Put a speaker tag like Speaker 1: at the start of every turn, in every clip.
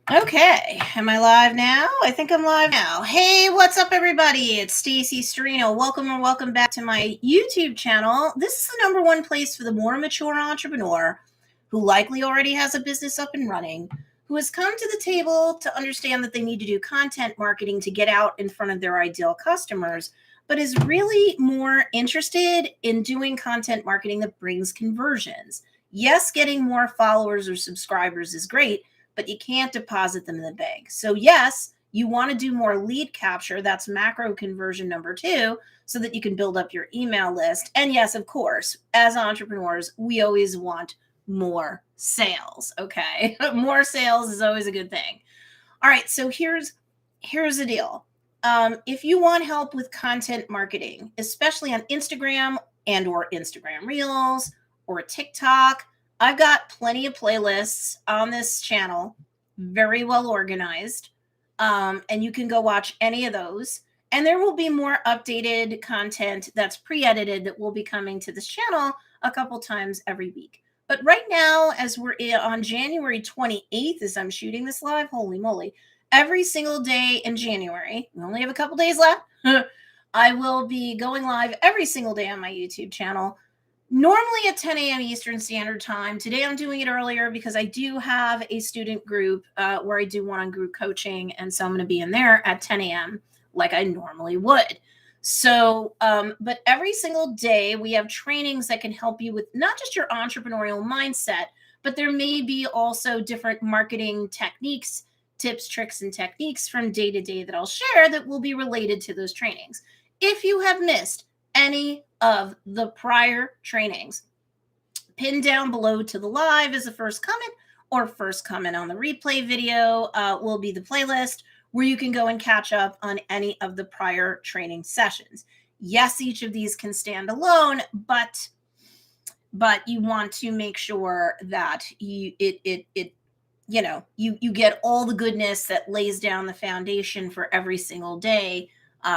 Speaker 1: Okay, am I live now? I think I'm live now. Hey, what's up, everybody? It's Stacey, Storino. Welcome or welcome back to my YouTube channel. This is the number one place for the more mature entrepreneur who likely already has a business up and running, who has come to the table to understand that they need to do content marketing to get out in front of their ideal customers, but is really more interested in doing content marketing that brings conversions. Yes, getting more followers or subscribers is great, but you can't deposit them in the bank. So yes, you want to do more lead capture. That's macro conversion number 2, so that you can build up your email list. And yes, of course, as entrepreneurs, we always want more sales. Okay. More sales is always a good thing. All right. So here's the deal. If you want help with content marketing, especially on Instagram and or Instagram Reels or TikTok, I've got plenty of playlists on this channel, very well organized. And you can go watch any of those. And there will be more updated content that's pre-edited that will be coming to this channel a couple times every week. But right now, as we're on January 28th, as I'm shooting this live, holy moly, every single day in January, we only have a couple days left, I will be going live every single day on my YouTube channel, normally at 10 a.m. Eastern Standard Time. Today I'm doing it earlier because I do have a student group where I do one-on group coaching, and so I'm going to be in there at 10 a.m. like I normally would. So, but every single day we have trainings that can help you with not just your entrepreneurial mindset, but there may be also different marketing techniques, tips, tricks, and techniques from day to day that I'll share that will be related to those trainings. If you have missed any of the prior trainings, pinned down below to the live is the first comment, or first comment on the replay video will be the playlist where you can go and catch up on any of the prior training sessions. Yes, each of these can stand alone, but you want to make sure that you get all the goodness that lays down the foundation for every single day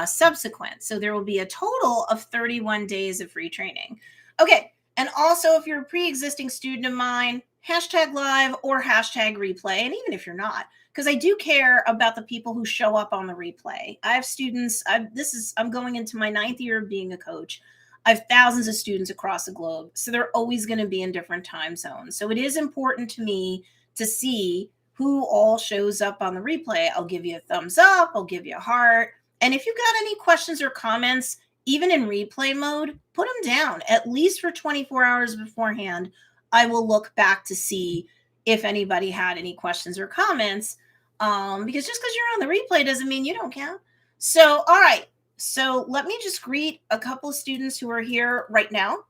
Speaker 1: subsequent. So there will be a total of 31 days of free training. Okay. And also, if you're a pre-existing student of mine, hashtag live or hashtag replay. And even if you're not, because I do care about the people who show up on the replay. I have students. I'm going into my 9th year of being a coach. I have thousands of students across the globe. So they're always going to be in different time zones. So it is important to me to see who all shows up on the replay. I'll give you a thumbs up. I'll give you a heart. And if you've got any questions or comments, even in replay mode, put them down at least for 24 hours beforehand. I will look back to see if anybody had any questions or comments, because just because you're on the replay doesn't mean you don't count. So, all right. So let me just greet a couple of students who are here right now.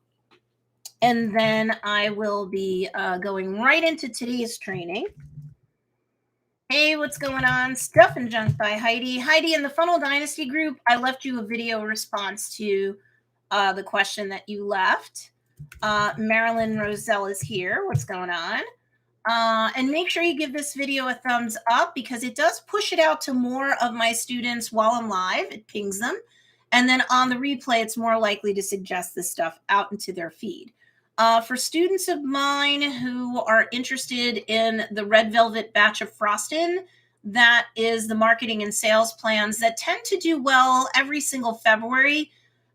Speaker 1: And then I will be going right into today's training. Hey, what's going on? Stuff and Junk by Heidi. Heidi, in the Funnel Dynasty group, I left you a video response to the question that you left. Marilyn Roselle is here. What's going on? And make sure you give this video a thumbs up because it does push it out to more of my students while I'm live. It pings them. And then on the replay, it's more likely to suggest this stuff out into their feed. For students of mine who are interested in the Red Velvet Batch of Frostin', that is the marketing and sales plans that tend to do well every single February.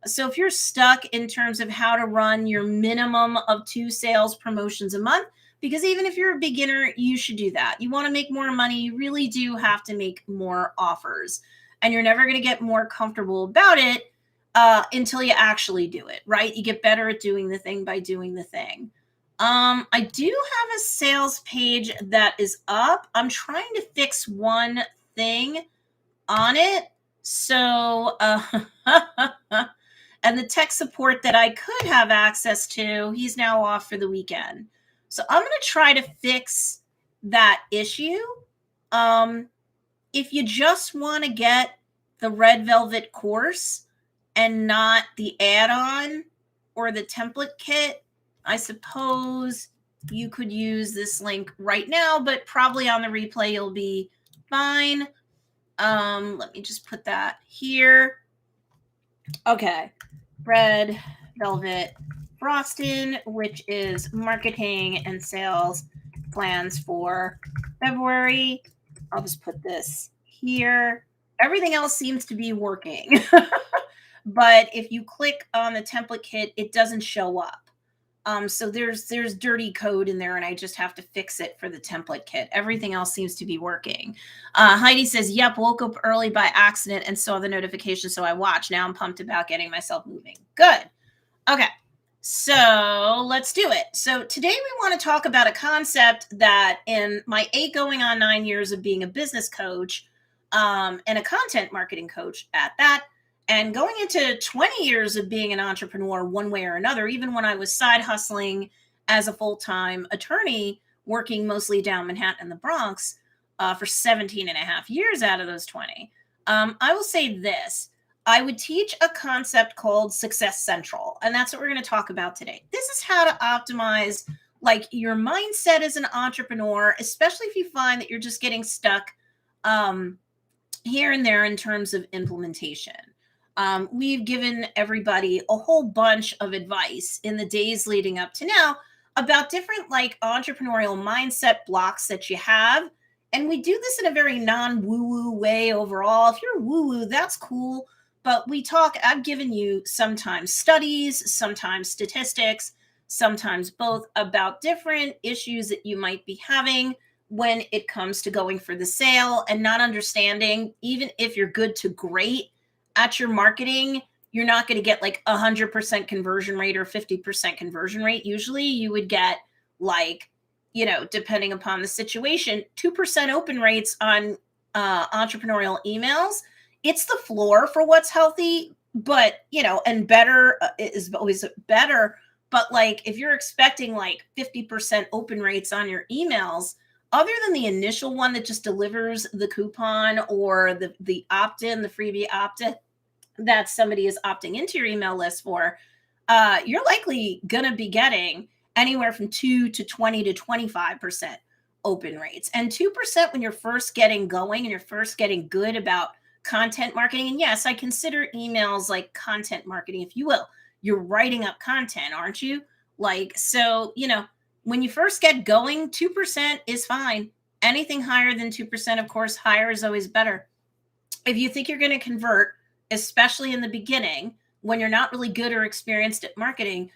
Speaker 1: So if you're stuck in terms of how to run your minimum of 2 sales promotions a month, because even if you're a beginner, you should do that. You want to make more money, you really do have to make more offers. And you're never going to get more comfortable about it until you actually do it, right? You get better at doing the thing by doing the thing. I do have a sales page that is up. I'm trying to fix one thing on it. So, and the tech support that I could have access to, he's now off for the weekend. So I'm going to try to fix that issue. If you just want to get the Red Velvet course and not the add-on or the template kit, I suppose you could use this link right now, but probably on the replay you'll be fine. Let me just put that here. Okay. Red Velvet Frostin', which is marketing and sales plans for February I'll just put this here. Everything else seems to be working. But if you click on the template kit, it doesn't show up. So there's dirty code in there, and I just have to fix it for the template kit. Everything else seems to be working. Heidi says, "Yep, woke up early by accident and saw the notification, so I watched. Now I'm pumped about getting myself moving." Good. Okay. So let's do it. So today we want to talk about a concept that in my 8 going on 9 years of being a business coach, and a content marketing coach at that, and going into 20 years of being an entrepreneur one way or another, even when I was side hustling as a full-time attorney, working mostly down Manhattan and the Bronx for 17 and a half years out of those 20. I will say this. I would teach a concept called Success Central, and that's what we're going to talk about today. This is how to optimize like your mindset as an entrepreneur, especially if you find that you're just getting stuck here and there in terms of implementation. We've given everybody a whole bunch of advice in the days leading up to now about different like entrepreneurial mindset blocks that you have. And we do this in a very non-woo-woo way overall. If you're woo-woo, that's cool. But I've given you sometimes studies, sometimes statistics, sometimes both about different issues that you might be having when it comes to going for the sale and not understanding, even if you're good to great at your marketing, you're not going to get like 100% conversion rate or 50% conversion rate. Usually you would get like, depending upon the situation, 2% open rates on entrepreneurial emails. It's the floor for what's healthy, but, and better is always better. But like, if you're expecting like 50% open rates on your emails, other than the initial one that just delivers the coupon or the opt-in, the freebie opt-in that somebody is opting into your email list for, you're likely going to be getting anywhere from 2 to 20 to 25% open rates. And 2% when you're first getting going and you're first getting good about content marketing. And yes, I consider emails like content marketing, if you will. You're writing up content, aren't you? Like, so, when you first get going, 2% is fine. Anything higher than 2%, of course, higher is always better. If you think you're going to convert, especially in the beginning, when you're not really good or experienced at marketing,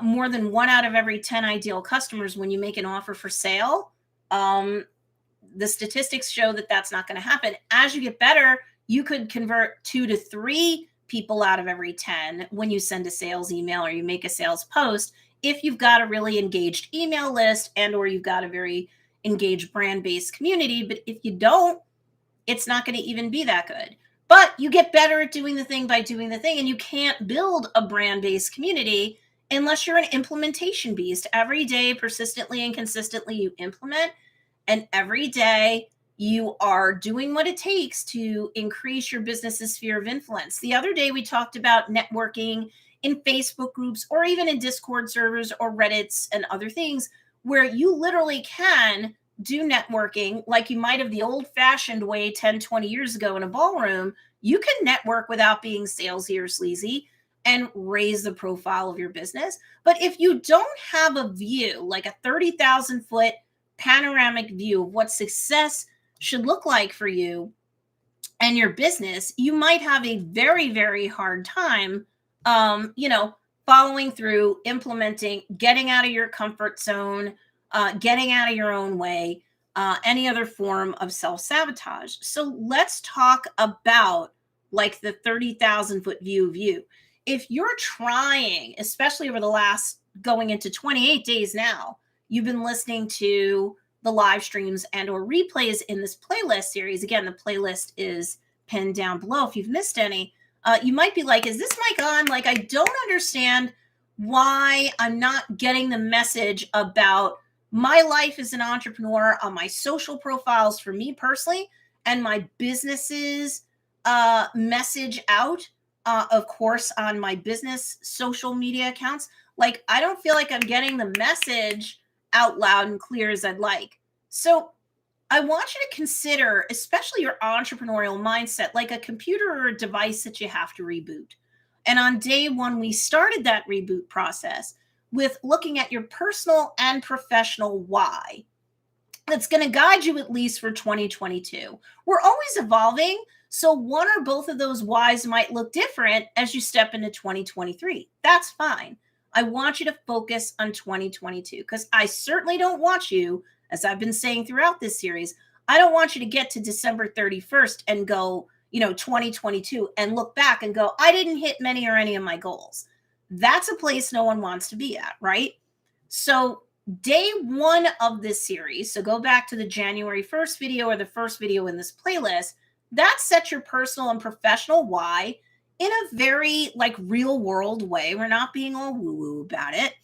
Speaker 1: more than 1 out of every 10 ideal customers, when you make an offer for sale, the statistics show that that's not going to happen. As you get better, you could convert 2 to 3 people out of every 10 when you send a sales email or you make a sales post, if you've got a really engaged email list and or you've got a very engaged brand-based community. But if you don't, it's not going to even be that good. But you get better at doing the thing by doing the thing, and you can't build a brand-based community unless you're an implementation beast. Every day, persistently and consistently, you implement, and every day you are doing what it takes to increase your business's sphere of influence. The other day, we talked about networking in Facebook groups or even in Discord servers or Reddits and other things where you literally can do networking like you might have the old-fashioned way 10, 20 years ago in a ballroom. You can network without being salesy or sleazy and raise the profile of your business. But if you don't have a view, like a 30,000 foot panoramic view of what success should look like for you and your business, you might have a very, very hard time, following through, implementing, getting out of your comfort zone, getting out of your own way, any other form of self-sabotage. So let's talk about like the 30,000 foot view of you. If you're trying, especially over the last going into 28 days now, you've been listening to the live streams and or replays in this playlist series. Again, the playlist is pinned down below if you've missed any. You might be like, is this mic on? Like, I don't understand why I'm not getting the message about my life as an entrepreneur on my social profiles for me personally and my business's message out, of course, on my business social media accounts. Like, I don't feel like I'm getting the message out loud and clear as I'd like. So I want you to consider, especially your entrepreneurial mindset, like a computer or a device that you have to reboot. And on day one, we started that reboot process with looking at your personal and professional why. that's going to guide you at least for 2022. We're always evolving. So one or both of those whys might look different as you step into 2023. That's fine. I want you to focus on 2022 because I certainly don't want you, as I've been saying throughout this series, I don't want you to get to December 31st and go, 2022 and look back and go, I didn't hit many or any of my goals. That's a place no one wants to be at, right? So day one of this series, so go back to the January 1st video or the first video in this playlist, that sets your personal and professional why in a very real world way. We're not being all woo woo about it.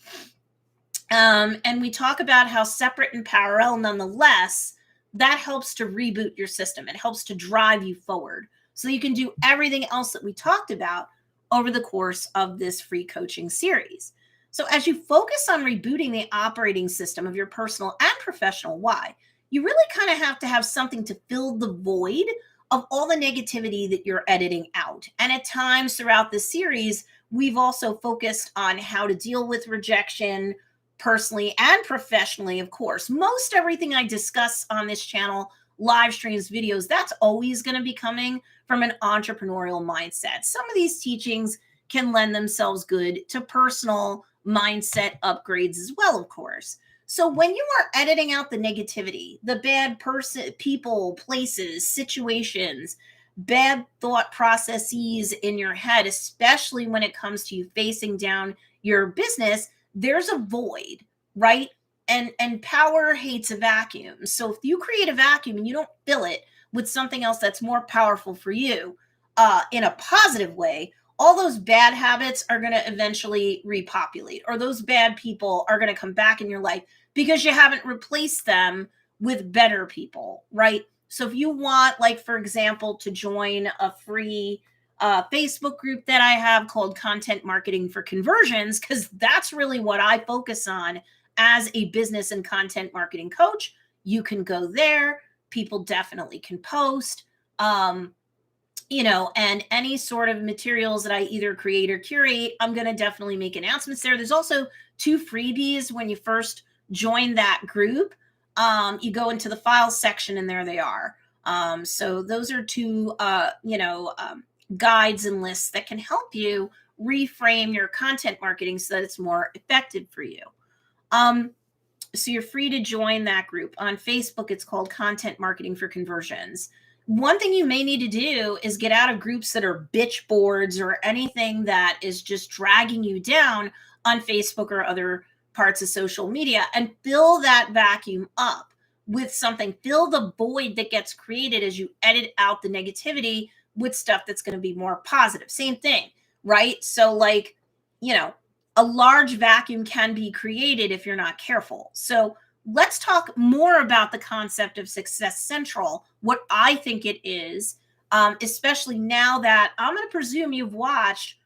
Speaker 1: And we talk about how separate and parallel, nonetheless, that helps to reboot your system. It helps to drive you forward so you can do everything else that we talked about over the course of this free coaching series. So as you focus on rebooting the operating system of your personal and professional why, you really kind of have to have something to fill the void of all the negativity that you're editing out. And at times throughout the series, we've also focused on how to deal with rejection personally and professionally, of course. Most everything I discuss on this channel, live streams, videos, that's always going to be coming from an entrepreneurial mindset. Some of these teachings can lend themselves good to personal mindset upgrades as well, of course. So when you are editing out the negativity, the bad person, people, places, situations, bad thought processes in your head, especially when it comes to you facing down your business, there's a void, right? And power hates a vacuum. So if you create a vacuum and you don't fill it with something else that's more powerful for you in a positive way, all those bad habits are going to eventually repopulate, or those bad people are going to come back in your life because you haven't replaced them with better people, right? So if you want, for example, to join a free Facebook group that I have called Content Marketing for Conversions, because that's really what I focus on as a business and content marketing coach, you can go there. People definitely can post. And any sort of materials that I either create or curate, I'm going to definitely make announcements there. There's also 2 freebies when you first join that group. You go into the files section and there they are. So those are 2, guides and lists that can help you reframe your content marketing so that it's more effective for you. So you're free to join that group. On Facebook, it's called Content Marketing for Conversions. One thing you may need to do is get out of groups that are bitch boards or anything that is just dragging you down on Facebook or other parts of social media, and fill that vacuum up with something. Fill the void that gets created as you edit out the negativity with stuff that's going to be more positive. Same thing, right? So a large vacuum can be created if you're not careful. So let's talk more about the concept of Success Central, what I think it is, especially now that I'm going to presume you've watched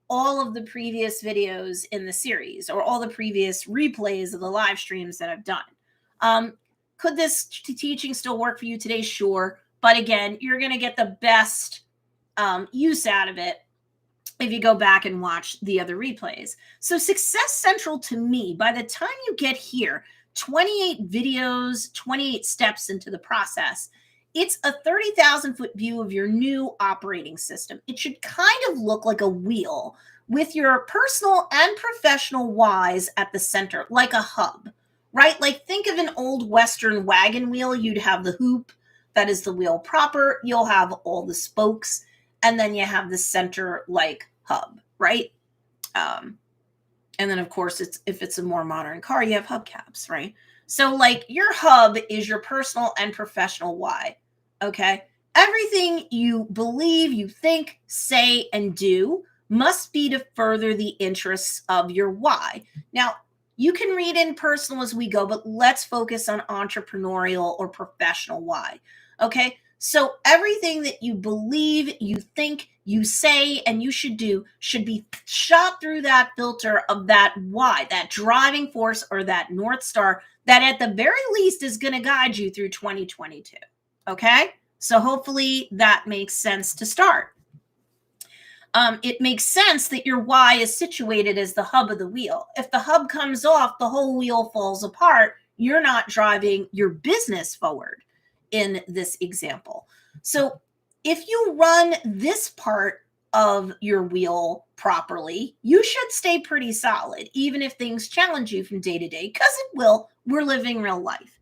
Speaker 1: all of the previous videos in the series or all the previous replays of the live streams that I've done. Could this teaching still work for you today? Sure. But again, you're going to get the best use out of it if you go back and watch the other replays. So Success Central, to me, by the time you get here, 28 videos, 28 steps into the process, it's a 30,000 foot view of your new operating system. It should kind of look like a wheel with your personal and professional whys at the center, like a hub, right? Think of an old Western wagon wheel. You'd have the hoop, that is the wheel proper. You'll have all the spokes, and then you have the center hub, right? And then, of course, if it's a more modern car, you have hubcaps, right? So, your hub is your personal and professional why, okay? Everything you believe, you think, say, and do must be to further the interests of your why. Now, you can read in personal as we go, but let's focus on entrepreneurial or professional why, okay? So everything that you believe, you think, you say, and you should do should be shot through that filter of that why, that driving force or that North Star that at the very least is going to guide you through 2022. Okay? So hopefully that makes sense to start. It makes sense that your why is situated as the hub of the wheel. If the hub comes off, the whole wheel falls apart. you're not driving your business forward in this example. So if you run this part of your wheel properly, you should stay pretty solid, even if things challenge you from day to day, because it will. We're living real life.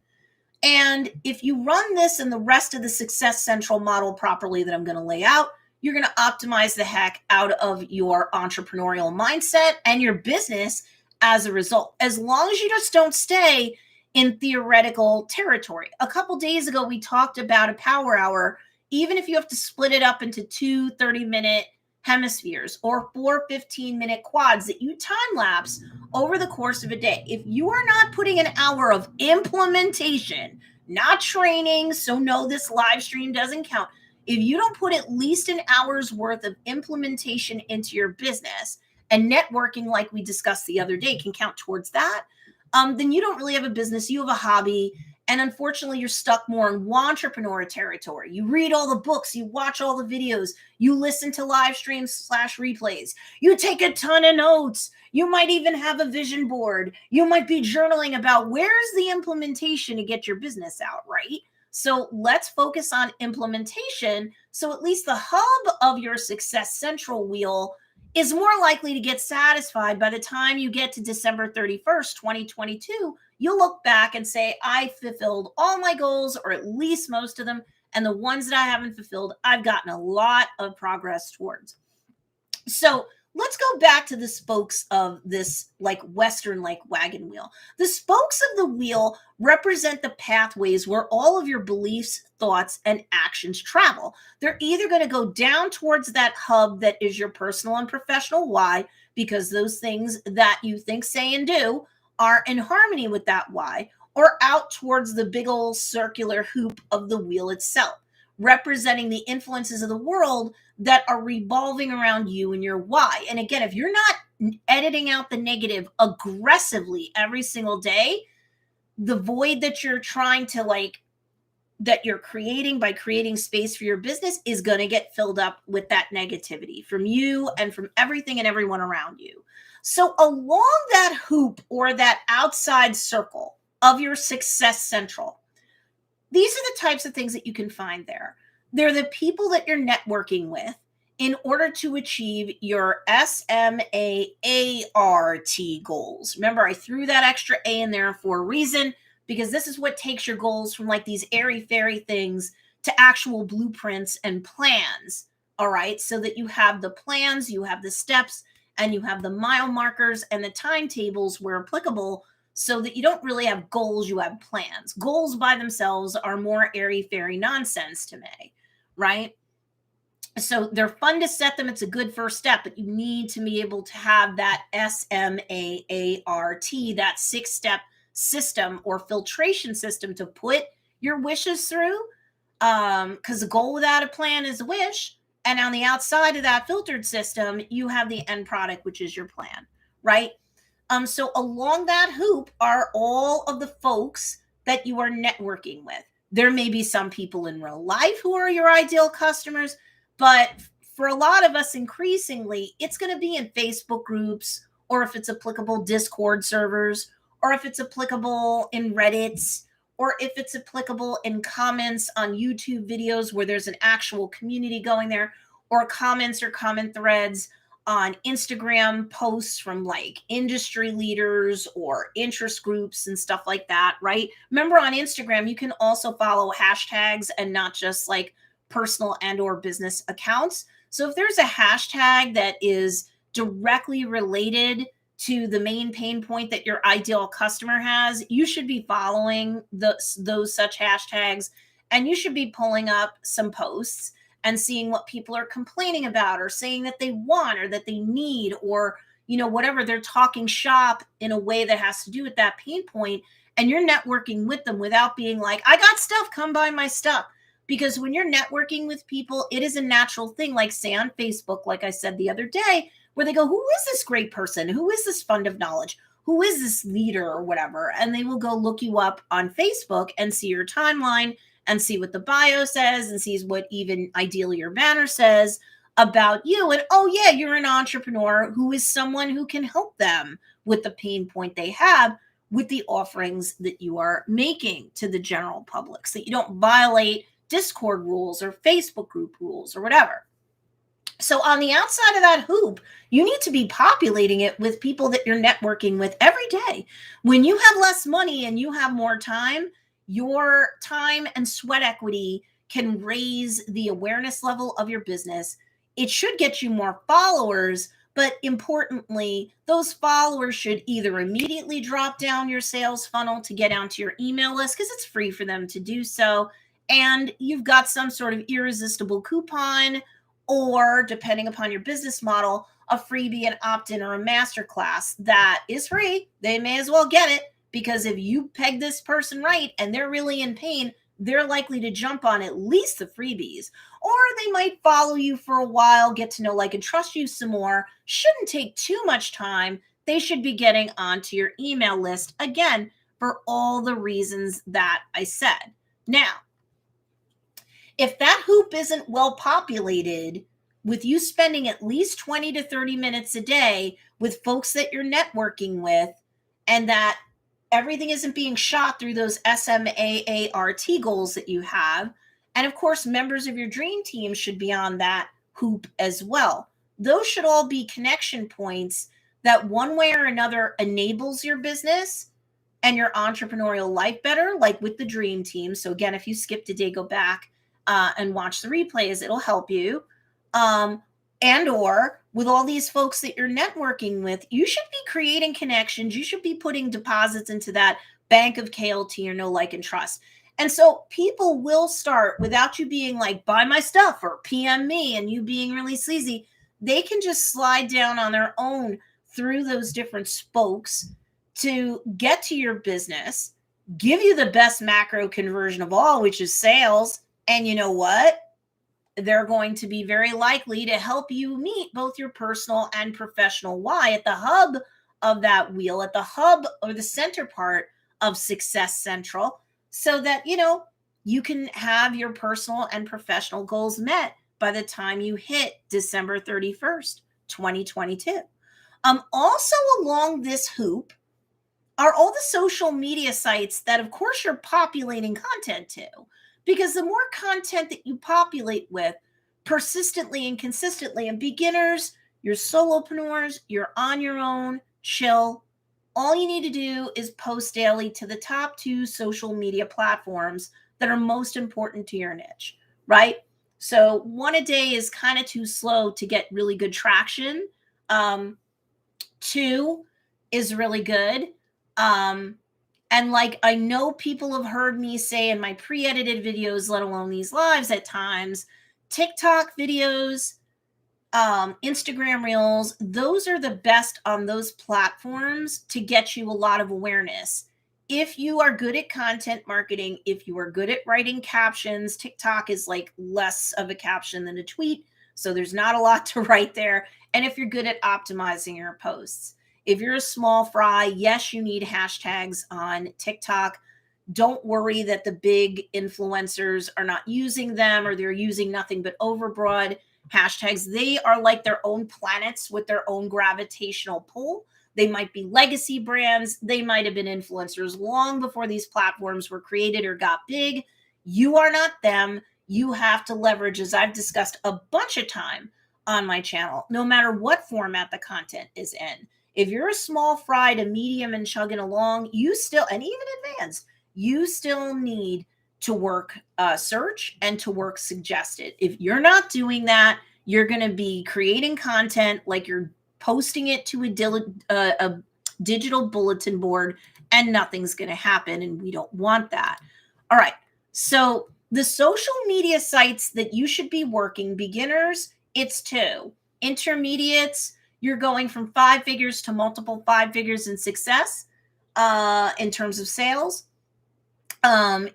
Speaker 1: And if you run this and the rest of the Success Central model properly that I'm going to lay out, you're going to optimize the heck out of your entrepreneurial mindset and your business as a result, as long as you just don't stay in theoretical territory. A couple days ago, we talked about a power hour. Even if you have to split it up into 2 30-minute hemispheres or 4 15-minute quads that you time lapse over the course of a day, if you are not putting an hour of implementation, not training, so no, this live stream doesn't count. If you don't put at least an hour's worth of implementation into your business, and networking, like we discussed the other day, can count towards that, then you don't really have a business. You have a hobby. And unfortunately, you're stuck more in entrepreneur territory. You read all the books, you watch all the videos, you listen to live streams / replays, you take a ton of notes. You might even have a vision board. You might be journaling about where's the implementation to get your business out, right? So let's focus on implementation. So at least the hub of your Success Central wheel is more likely to get satisfied by the time you get to December 31st, 2022. You'll look back and say, I fulfilled all my goals, or at least most of them. And the ones that I haven't fulfilled, I've gotten a lot of progress towards. So let's go back to the spokes of this like Western like wagon wheel. The spokes of the wheel represent the pathways where all of your beliefs, thoughts, and actions travel. They're either going to go down towards that hub that is your personal and professional why, because those things that you think, say, and do are in harmony with that why, or out towards the big old circular hoop of the wheel itself, representing the influences of the world that are revolving around you and your why. And again, if you're not editing out the negative aggressively every single day, the void that you're trying to that you're creating by creating space for your business is going to get filled up with that negativity from you and from everything and everyone around you. So along that hoop or that outside circle of your Success Central, these are the types of things that you can find there. They're the people that you're networking with in order to achieve your SMAART goals. Remember, I threw that extra A in there for a reason, because this is what takes your goals from like these airy-fairy things to actual blueprints and plans. All right. So that you have the plans, you have the steps, and you have the mile markers and the timetables where applicable, so that you don't really have goals, you have plans. Goals by themselves are more airy-fairy nonsense to me, right? So they're fun to set them. It's a good first step, but you need to be able to have that SMAART, that 6-step system or filtration system to put your wishes through. Because a goal without a plan is a wish. And on the outside of that filtered system, you have the end product, which is your plan, right? So along that hoop are all of the folks that you are networking with. There may be some people in real life who are your ideal customers, but for a lot of us, increasingly, it's going to be in Facebook groups, or if it's applicable, Discord servers, or if it's applicable in Reddits, or if it's applicable in comments on YouTube videos where there's an actual community going there, or comments or comment threads on Instagram posts from like industry leaders or interest groups and stuff like that, right? Remember, on Instagram, you can also follow hashtags and not just like personal and or business accounts. So if there's a hashtag that is directly related to the main pain point that your ideal customer has, you should be following those such hashtags, and you should be pulling up some posts and seeing what people are complaining about or saying that they want or that they need, or, whatever, they're talking shop in a way that has to do with that pain point. And you're networking with them without being like, I got stuff, come buy my stuff. Because when you're networking with people, it is a natural thing, like say on Facebook, like I said the other day, where they go, who is this great person? Who is this fund of knowledge? Who is this leader or whatever? And they will go look you up on Facebook and see your timeline and see what the bio says and sees what even ideally your banner says about you. And, oh yeah, you're an entrepreneur who is someone who can help them with the pain point they have, with the offerings that you are making to the general public, so that you don't violate Discord rules or Facebook group rules or whatever. So on the outside of that hoop, you need to be populating it with people that you're networking with every day. When you have less money and you have more time, your time and sweat equity can raise the awareness level of your business. It should get you more followers, but importantly, those followers should either immediately drop down your sales funnel to get onto your email list because it's free for them to do so. And you've got some sort of irresistible coupon, or depending upon your business model, a freebie, an opt-in, or a masterclass that is free. They may as well get it, because if you peg this person right and they're really in pain, they're likely to jump on at least the freebies, or they might follow you for a while, get to know, like, and trust you some more. Shouldn't take too much time. They should be getting onto your email list, again, for all the reasons that I said. Now, if that hoop isn't well populated with you spending at least 20 to 30 minutes a day with folks that you're networking with, and that everything isn't being shot through those SMAART goals that you have, and of course, members of your dream team should be on that hoop as well. Those should all be connection points that one way or another enables your business and your entrepreneurial life better, like with the dream team. So again, if you skipped a day, go back and watch the replays. It'll help you. And or with all these folks that you're networking with, you should be creating connections. You should be putting deposits into that bank of KLT or know, like, and trust. And so people will start, without you being like, buy my stuff or PM me, and you being really sleazy. They can just slide down on their own through those different spokes to get to your business, give you the best macro conversion of all, which is sales. And you know what? They're going to be very likely to help you meet both your personal and professional why at the hub of that wheel, at the hub or the center part of Success Central, so that, you can have your personal and professional goals met by the time you hit December 31st, 2022. Also along this hoop are all the social media sites that, of course, you're populating content to. Because the more content that you populate with persistently and consistently, and beginners, your solopreneurs, you're on your own, chill. All you need to do is post daily to the top 2 social media platforms that are most important to your niche, right? So 1 a day is kind of too slow to get really good traction. 2 is really good. And like, I know people have heard me say in my pre-edited videos, let alone these lives at times, TikTok videos, Instagram reels, those are the best on those platforms to get you a lot of awareness. If you are good at content marketing, if you are good at writing captions, TikTok is like less of a caption than a tweet, so there's not a lot to write there. And if you're good at optimizing your posts. If you're a small fry, yes, you need hashtags on TikTok. Don't worry that the big influencers are not using them, or they're using nothing but overbroad hashtags. They are like their own planets with their own gravitational pull. They might be legacy brands. They might have been influencers long before these platforms were created or got big. You are not them. You have to leverage, as I've discussed a bunch of time on my channel, no matter what format the content is in. If you're a small fry to medium and chugging along, you still, and even advanced, you still need to work search and to work suggested. If you're not doing that, you're going to be creating content like you're posting it to a digital bulletin board, and nothing's going to happen, and we don't want that. All right. So the social media sites that you should be working, beginners, it's 2. Intermediates, you're going from 5 figures to multiple 5 figures in success in terms of sales.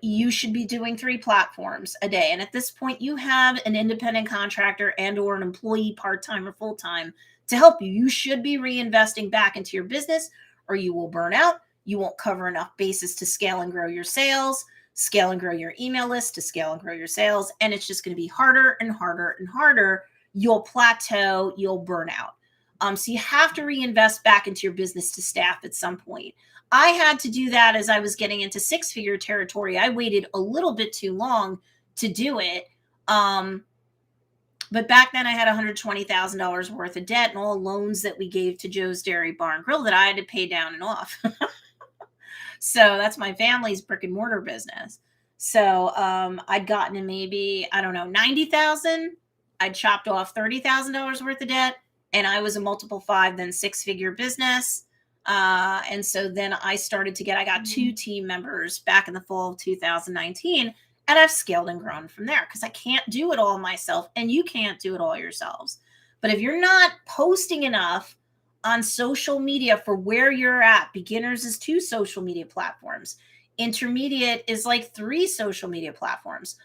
Speaker 1: You should be doing 3 platforms a day. And at this point, you have an independent contractor and or an employee, part-time or full-time, to help you. You should be reinvesting back into your business, or you will burn out. You won't cover enough bases to scale and grow your sales, scale and grow your email list, to scale and grow your sales. And it's just going to be harder and harder and harder. You'll plateau, you'll burn out. So you have to reinvest back into your business to staff at some point. I had to do that as I was getting into six-figure territory. I waited a little bit too long to do it. But back then I had $120,000 worth of debt and all loans that we gave to Joe's Dairy Bar and Grill that I had to pay down and off. So that's my family's brick and mortar business. So I'd gotten to maybe, I don't know, 90,000. I'd chopped off $30,000 worth of debt, and I was a multiple five, then six-figure business. And so then I got 2 team members back in the fall of 2019, and I've scaled and grown from there because I can't do it all myself, and you can't do it all yourselves. But if you're not posting enough on social media for where you're at, beginners is 2 social media platforms. Intermediate is like 3 social media platforms.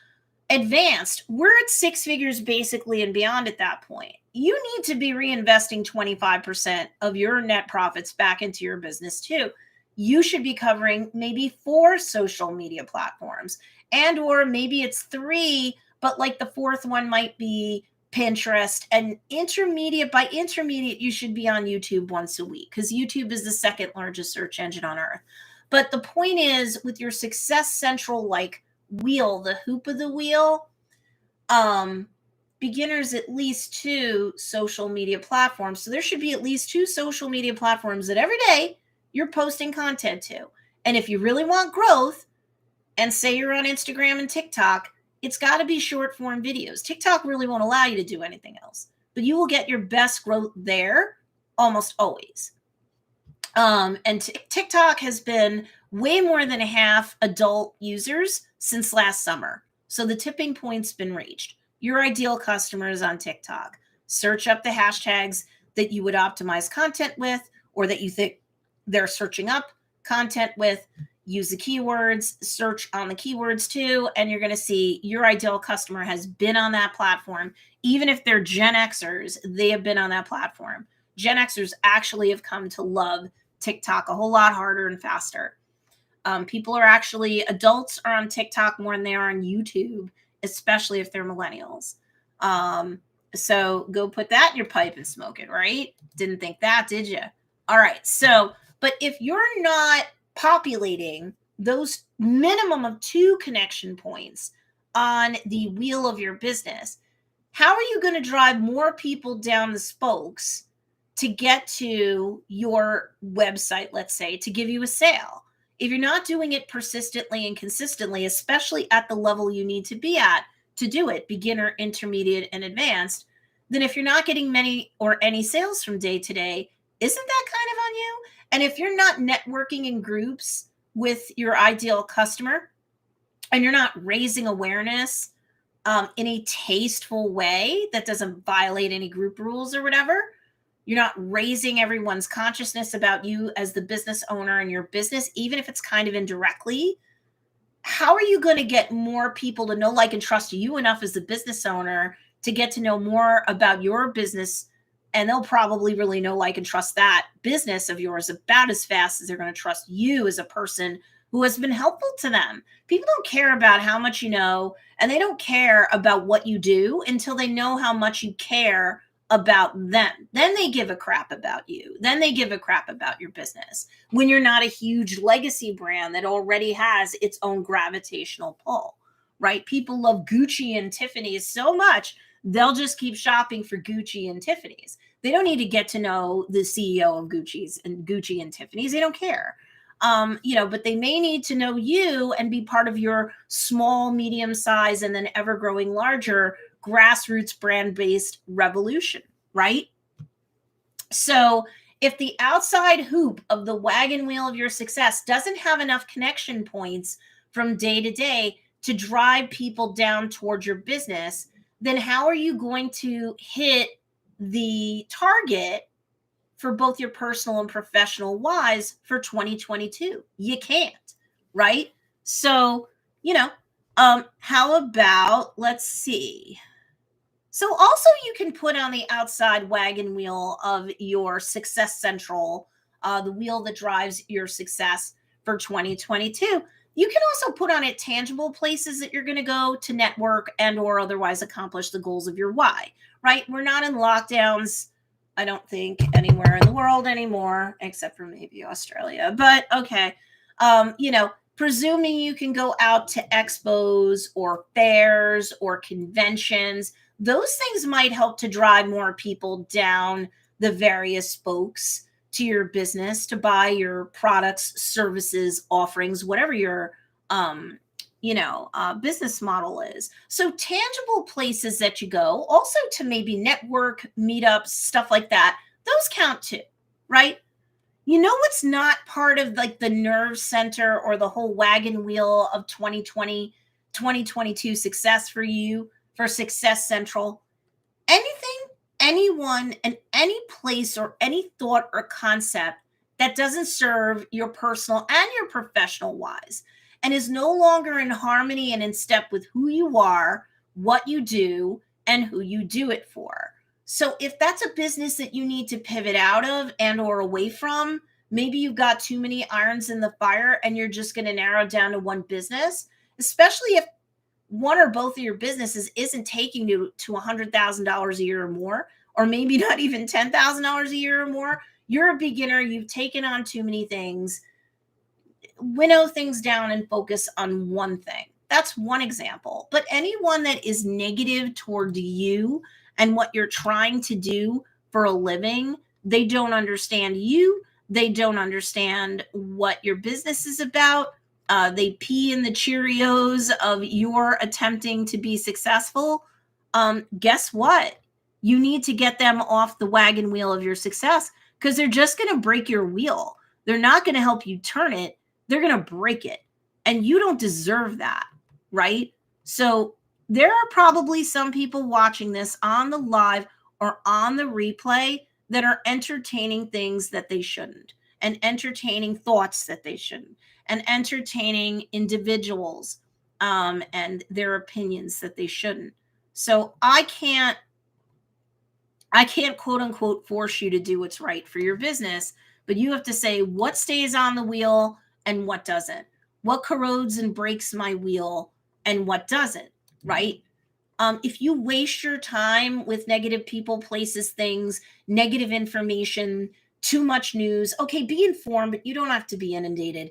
Speaker 1: Advanced, we're at 6 figures basically and beyond at that point. You need to be reinvesting 25% of your net profits back into your business too. You should be covering maybe 4 social media platforms, and or maybe it's 3, but like the 4th one might be Pinterest. And by intermediate, you should be on YouTube once a week because YouTube is the 2nd largest search engine on earth. But the point is, with your Success Central like wheel, the hoop of the wheel, beginners at least 2 social media platforms. So there should be at least 2 social media platforms that every day you're posting content to. And if you really want growth, and say you're on Instagram and TikTok, it's got to be short form videos. TikTok really won't allow you to do anything else, but you will get your best growth there almost always. And TikTok has been way more than a half adult users since last summer. So the tipping point's been reached. Your ideal customer is on TikTok. Search up the hashtags that you would optimize content with, or that you think they're searching up content with. Use the keywords, search on the keywords too, and you're going to see your ideal customer has been on that platform. Even if they're Gen Xers, they have been on that platform. Gen Xers actually have come to love TikTok a whole lot harder and faster. Adults are on TikTok more than they are on YouTube, especially if they're millennials. So go put that in your pipe and smoke it, right? Didn't think that, did you? All right. So, but if you're not populating those minimum of 2 connection points on the wheel of your business, how are you going to drive more people down the spokes to get to your website, let's say, to give you a sale? If you're not doing it persistently and consistently, especially at the level you need to be at to do it, beginner, intermediate, and advanced, then if you're not getting many or any sales from day to day, isn't that kind of on you? And if you're not networking in groups with your ideal customer, and you're not raising awareness in a tasteful way that doesn't violate any group rules or whatever, you're not raising everyone's consciousness about you as the business owner and your business, even if it's kind of indirectly, how are you going to get more people to know, like, and trust you enough as the business owner to get to know more about your business? And they'll probably really know, like, and trust that business of yours about as fast as they're going to trust you as a person who has been helpful to them. People don't care about how much you know, and they don't care about what you do until they know how much you care about them. Then they give a crap about you. Then they give a crap about your business. When you're not a huge legacy brand that already has its own gravitational pull, right? People love Gucci and Tiffany's so much, they'll just keep shopping for Gucci and Tiffany's. They don't need to get to know the CEO of Gucci and Tiffany's. They don't care. But they may need to know you and be part of your small, medium size, and then ever growing larger grassroots brand-based revolution, right? So if the outside hoop of the wagon wheel of your success doesn't have enough connection points from day to day to drive people down towards your business, then how are you going to hit the target for both your personal and professional wise for 2022? You can't, right? So, how about, let's see. So also you can put on the outside wagon wheel of your Success Central, the wheel that drives your success for 2022. You can also put on it tangible places that you're going to go to network and or otherwise accomplish the goals of your why, right? We're not in lockdowns I don't think, anywhere in the world anymore, except for maybe Australia. But okay. Presuming you can go out to expos or fairs or conventions, those things might help to drive more people down the various spokes to your business to buy your products, services, offerings, whatever your business model is. So tangible places that you go, also to maybe network, meetups, stuff like that, those count too, right? You know what's not part of like the nerve center or the whole wagon wheel of 2020, 2022 success for you, for Success Central? Anything, anyone, and any place or any thought or concept that doesn't serve your personal and your professional wise and is no longer in harmony and in step with who you are, what you do, and who you do it for. So if that's a business that you need to pivot out of and or away from, maybe you've got too many irons in the fire and you're just going to narrow down to one business, especially if one or both of your businesses isn't taking you to $100,000 a year or more, or maybe not even $10,000 a year or more. You're a beginner. You've taken on too many things. Winnow things down and focus on one thing. That's one example. But anyone that is negative toward you and what you're trying to do for a living, they don't understand you. They don't understand what your business is about. They pee in the Cheerios of your attempting to be successful. Guess what? You need to get them off the wagon wheel of your success, because they're just going to break your wheel. They're not going to help you turn it. They're going to break it. And you don't deserve that, right? So there are probably some people watching this on the live or on the replay that are entertaining things that they shouldn't, and entertaining thoughts that they shouldn't, and entertaining individuals and their opinions that they shouldn't. So I can't quote unquote force you to do what's right for your business, but you have to say what stays on the wheel and what doesn't, what corrodes and breaks my wheel and what doesn't, right? If you waste your time with negative people, places, things, negative information, too much news, okay, be informed, but you don't have to be inundated.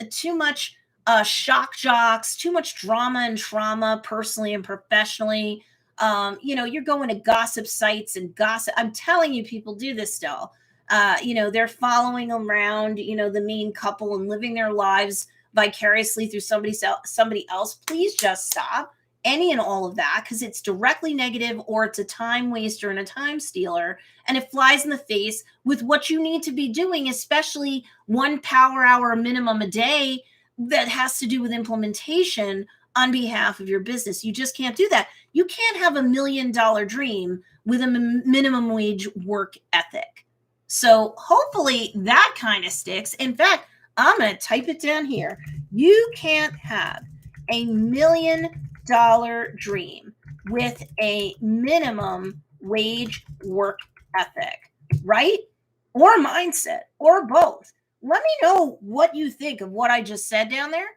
Speaker 1: Too much shock jocks, too much drama and trauma, personally and professionally. You're going to gossip sites and gossip. I'm telling you, people do this still. They're following around, the main couple and living their lives vicariously through somebody else. Please just stop any and all of that, because it's directly negative, or it's a time waster and a time stealer, and it flies in the face with what you need to be doing, especially 1 power hour minimum a day that has to do with implementation on behalf of your business. You just can't do that. You can't have $1 million dream with a minimum wage work ethic. So hopefully that kind of sticks. In fact, I'm going to type it down here. You can't have $1 million dream with a minimum wage work ethic, right? Or mindset, or both. Let me know what you think of what I just said down there.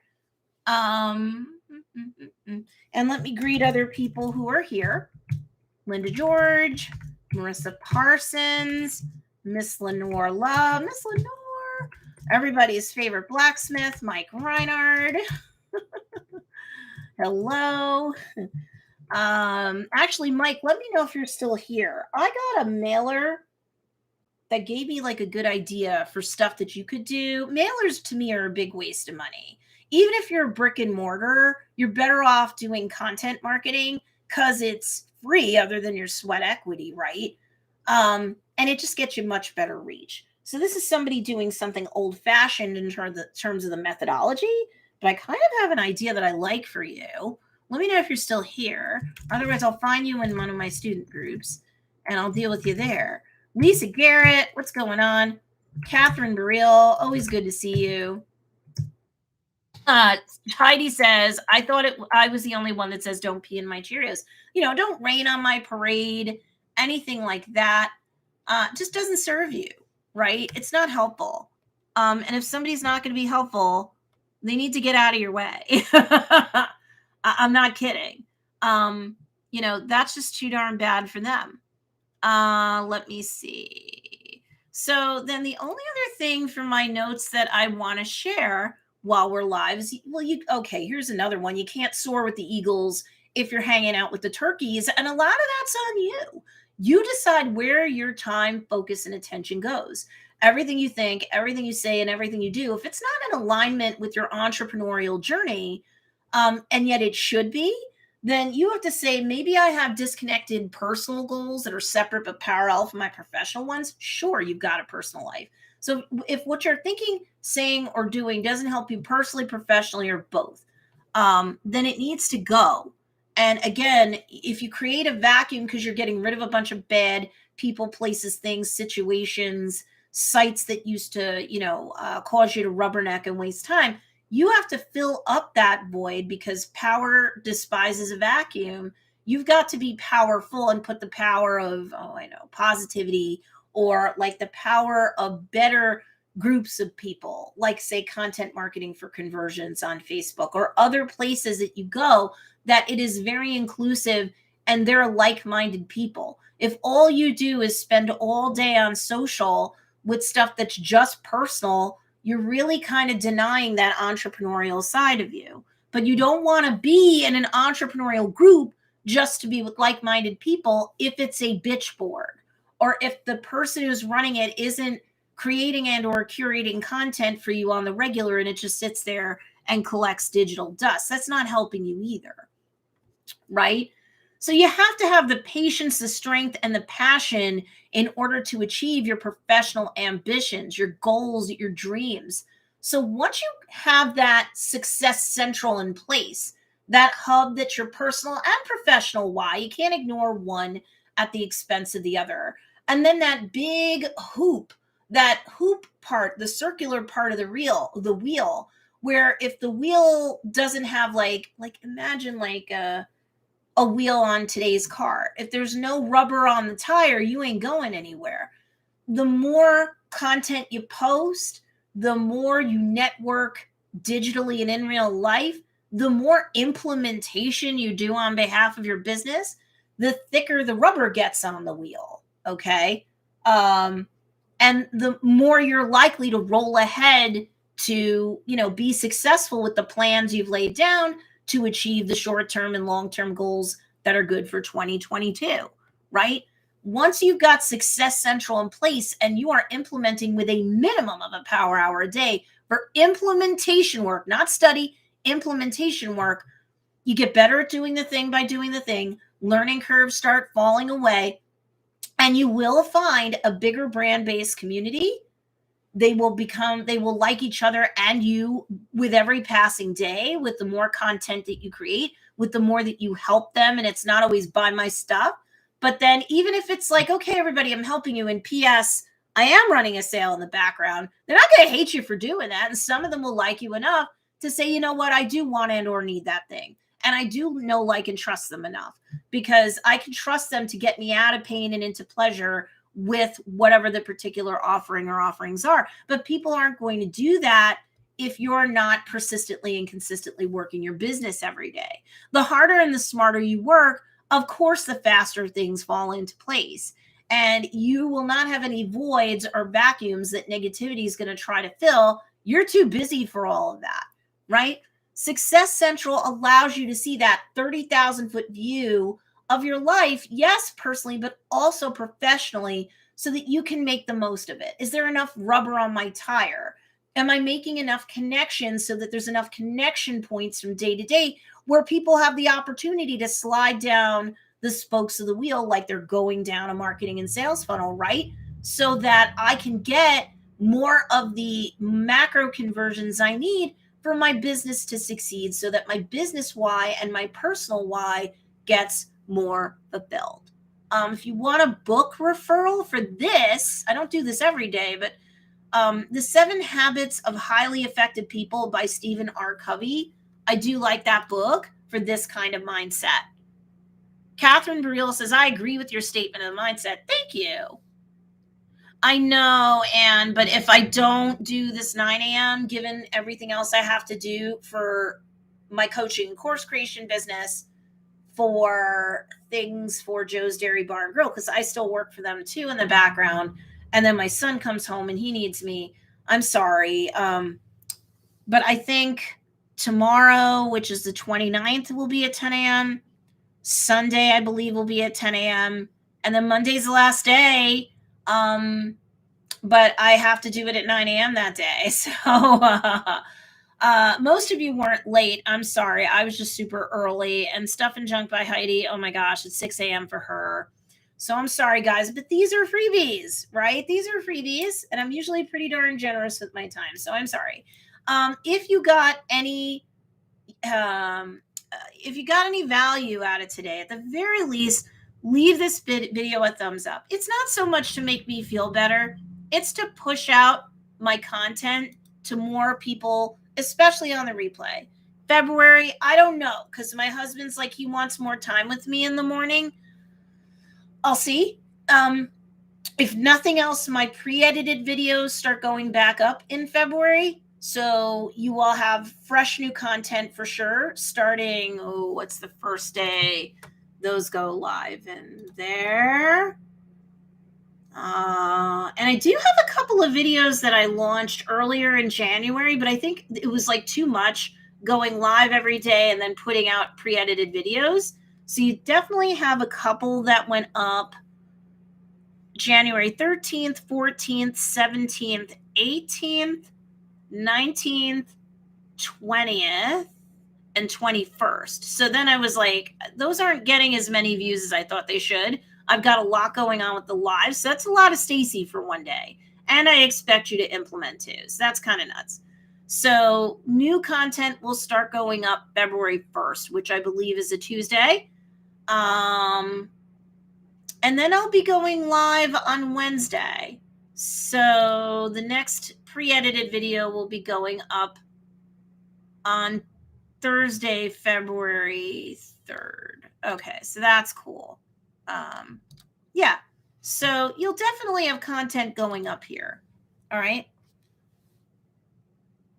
Speaker 1: And let me greet other people who are here. Linda George, Marissa Parsons, Miss Lenore Love, Miss Lenore, everybody's favorite blacksmith, Mike Reinhard. Hello. Actually, Mike, let me know if you're still here. I got a mailer that gave me like a good idea for stuff that you could do. Mailers to me are a big waste of money. Even if you're a brick and mortar, you're better off doing content marketing because it's free other than your sweat equity, right? And it just gets you much better reach. So this is somebody doing something old fashioned in terms of the methodology, but I kind of have an idea that I like for you. Let me know if you're still here. Otherwise, I'll find you in one of my student groups and I'll deal with you there. Lisa Garrett, what's going on? Catherine Burrell, always good to see you. Heidi says, I was the only one that says don't pee in my Cheerios. Don't rain on my parade, anything like that. Just doesn't serve you, right? It's not helpful. And if somebody's not going to be helpful, they need to get out of your way. I'm not kidding. That's just too darn bad for them. Let me see. So then the only other thing from my notes that I want to share while we're live is, okay, here's another one. You can't soar with the eagles if you're hanging out with the turkeys. And a lot of that's on you. You decide where your time, focus, and attention goes. Everything you think, everything you say, and everything you do, if it's not in alignment with your entrepreneurial journey, and yet it should be, then you have to say, maybe I have disconnected personal goals that are separate but parallel from my professional ones. Sure, you've got a personal life. So if what you're thinking, saying, or doing doesn't help you personally, professionally, or both, then it needs to go. And again, if you create a vacuum because you're getting rid of a bunch of bad people, places, things, situations, sites that used to, cause you to rubberneck and waste time, you have to fill up that void, because power despises a vacuum. You've got to be powerful and put the power of, positivity, or like the power of better groups of people, like say content marketing for conversions on Facebook or other places that you go, that it is very inclusive and they're like-minded people. If all you do is spend all day on social with stuff that's just personal, you're really kind of denying that entrepreneurial side of you. But you don't want to be in an entrepreneurial group just to be with like-minded people if it's a bitch board, or if the person who's running it isn't creating and or curating content for you on the regular, and it just sits there and collects digital dust. That's not helping you either, right? So you have to have the patience, the strength, and the passion in order to achieve your professional ambitions, your goals, your dreams. So once you have that success central in place, that hub that's your personal and professional why, you can't ignore one at the expense of the other. And then that big hoop, that hoop part, the circular part of the wheel, where if the wheel doesn't have like imagine like a wheel on today's car. If there's no rubber on the tire, you ain't going anywhere. The more content you post, the more you network digitally and in real life, the more implementation you do on behalf of your business, the thicker the rubber gets on the wheel. Okay. And the more you're likely to roll ahead to, be successful with the plans you've laid down to achieve the short-term and long-term goals that are good for 2022, right? Once you've got success central in place and you are implementing with a minimum of a power hour a day for implementation work, not study, implementation work, you get better at doing the thing by doing the thing. Learning curves start falling away, and you will find a bigger brand-based community. They will like each other and you with every passing day, with the more content that you create, with the more that you help them. And it's not always buy my stuff. But then even if it's like, okay, everybody, I'm helping you, and PS, I am running a sale in the background, they're not going to hate you for doing that. And some of them will like you enough to say, you know what, I do want and or need that thing. And I do know, like, and trust them enough, because I can trust them to get me out of pain and into pleasure with whatever the particular offering or offerings are. But people aren't going to do that if you're not persistently and consistently working your business every day. The harder and the smarter you work, of course, the faster things fall into place. And you will not have any voids or vacuums that negativity is going to try to fill. You're too busy for all of that, right? Success Central allows you to see that 30,000-foot view of your life, yes, personally, but also professionally, so that you can make the most of it. Is there enough rubber on my tire? Am I making enough connections so that there's enough connection points from day to day where people have the opportunity to slide down the spokes of the wheel like they're going down a marketing and sales funnel, right? So that I can get more of the macro conversions I need for my business to succeed, so that my business why and my personal why gets more fulfilled. If you want a book referral for this, I don't do this every day, but The 7 Habits of Highly Effective People by Stephen R. Covey, I do like that book for this kind of mindset. Catherine Burrell says, I agree with your statement of the mindset. Thank you. I know, Anne, but if I don't do this 9 a.m., given everything else I have to do for my coaching and course creation business, for things for Joe's Dairy Bar and Grill, because I still work for them too in the background. And then my son comes home and he needs me. I'm sorry. But I think tomorrow, which is the 29th, will be at 10 a.m. Sunday, I believe, will be at 10 a.m. And then Monday's the last day. But I have to do it at 9 a.m. that day. So most of you weren't late. I'm sorry. I was just super early. And Stuff and Junk by Heidi, oh my gosh, it's 6 a.m. for her. So I'm sorry, guys, but these are freebies, right? These are freebies. And I'm usually pretty darn generous with my time. So I'm sorry. If you got any value out of today, at the very least, leave this video a thumbs up. It's not so much to make me feel better. It's to push out my content to more people, especially on the replay. February, I don't know, because my husband's like, he wants more time with me in the morning. I'll see. If nothing else, my pre-edited videos start going back up in February. So you all have fresh new content for sure. Starting, what's the first day? Those go live in there. And I do have a couple of videos that I launched earlier in January, but I think it was like too much going live every day and then putting out pre-edited videos. So you definitely have a couple that went up January 13th, 14th, 17th, 18th, 19th, 20th, and 21st. So then I was like, those aren't getting as many views as I thought they should. I've got a lot going on with the live. So that's a lot of Stacey for one day. And I expect you to implement too. So that's kind of nuts. So new content will start going up February 1st, which I believe is a Tuesday. And then I'll be going live on Wednesday. So the next pre-edited video will be going up on Thursday, February 3rd. Okay, so that's cool. Yeah, so you'll definitely have content going up here. All right.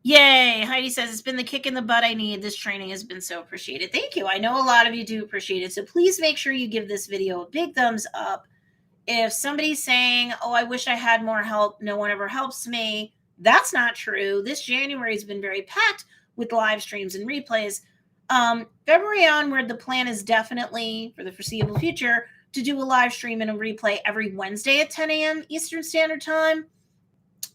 Speaker 1: Yay, Heidi says, it's been the kick in the butt I need. This training has been so appreciated. Thank you. I know a lot of you do appreciate it. So please make sure you give this video a big thumbs up. If somebody's saying, oh, I wish I had more help, no one ever helps me, that's not true. This January has been very packed with live streams and replays. February onward, the plan is definitely, for the foreseeable future, to do a live stream and a replay every Wednesday at 10 a.m. Eastern Standard Time.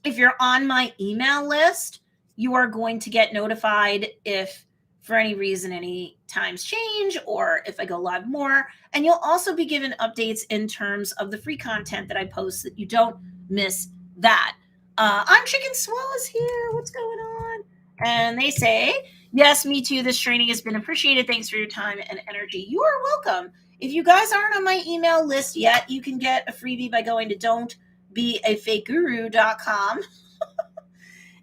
Speaker 1: If you're on my email list, you are going to get notified if, for any reason, any times change or if I go live more. And you'll also be given updates in terms of the free content that I post, that you don't miss that. I'm Chicken Swell is here. What's going on? And they say, yes, me too. This training has been appreciated. Thanks for your time and energy. You are welcome. If you guys aren't on my email list yet, you can get a freebie by going to don'tbeafakeguru.com.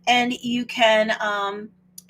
Speaker 1: And you can,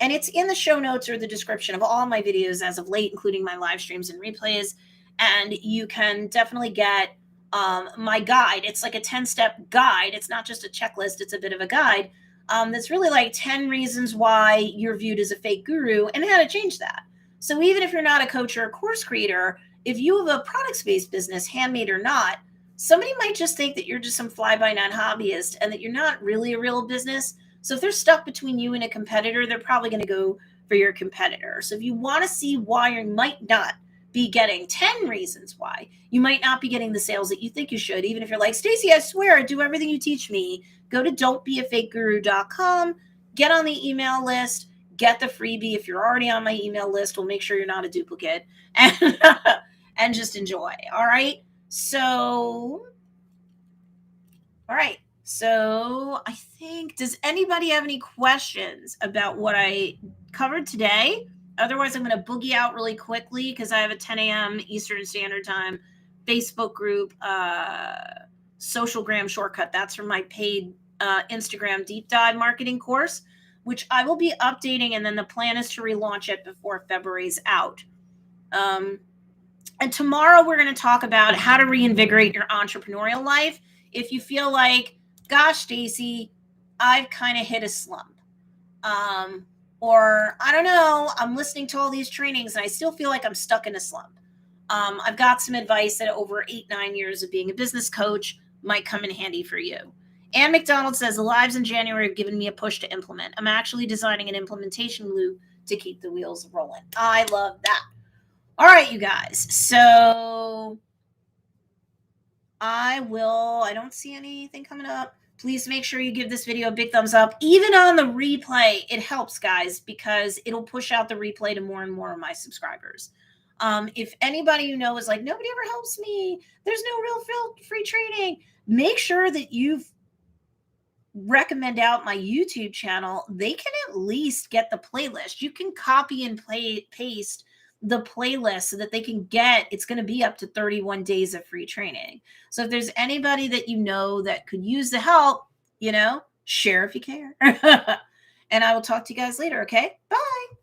Speaker 1: and it's in the show notes or the description of all my videos as of late, including my live streams and replays. And you can definitely get my guide. It's like a 10-step guide. It's not just a checklist. It's a bit of a guide that's really like 10 reasons why you're viewed as a fake guru and how to change that. So even if you're not a coach or a course creator, if you have a products-based business, handmade or not, somebody might just think that you're just some fly-by-night hobbyist and that you're not really a real business. So if they're stuck between you and a competitor, they're probably going to go for your competitor. So if you want to see why you might not be getting 10 reasons why you might not be getting the sales that you think you should, even if you're like, Stacey, I swear I do everything you teach me, go to don'tbeafakeguru.com, get on the email list, get the freebie. If you're already on my email list, we'll make sure you're not a duplicate and, and just enjoy. All right. So, all right. So I think, does anybody have any questions about what I covered today? Otherwise, I'm going to boogie out really quickly because I have a 10 a.m. Eastern Standard Time Facebook group, Socialgram Shortcut. That's from my paid Instagram deep dive marketing course, which I will be updating. And then the plan is to relaunch it before February's out. And tomorrow we're going to talk about how to reinvigorate your entrepreneurial life. If you feel like, gosh, Stacey, I've kind of hit a slump. Or I don't know, I'm listening to all these trainings and I still feel like I'm stuck in a slump. I've got some advice that over 8, 9 years of being a business coach might come in handy for you. Ann McDonald says the lives in January have given me a push to implement. I'm actually designing an implementation loop to keep the wheels rolling. I love that. All right, you guys. So I don't see anything coming up. Please make sure you give this video a big thumbs up. Even on the replay, it helps, guys, because it'll push out the replay to more and more of my subscribers. If anybody you know is like, nobody ever helps me, there's no real free training, make sure that you've recommend out my YouTube channel. They can at least get the playlist. You can copy and paste the playlist so that they can get, it's going to be up to 31 days of free training. So if there's anybody that you know that could use the help, share if you care. And I will talk to you guys later. Okay. Bye.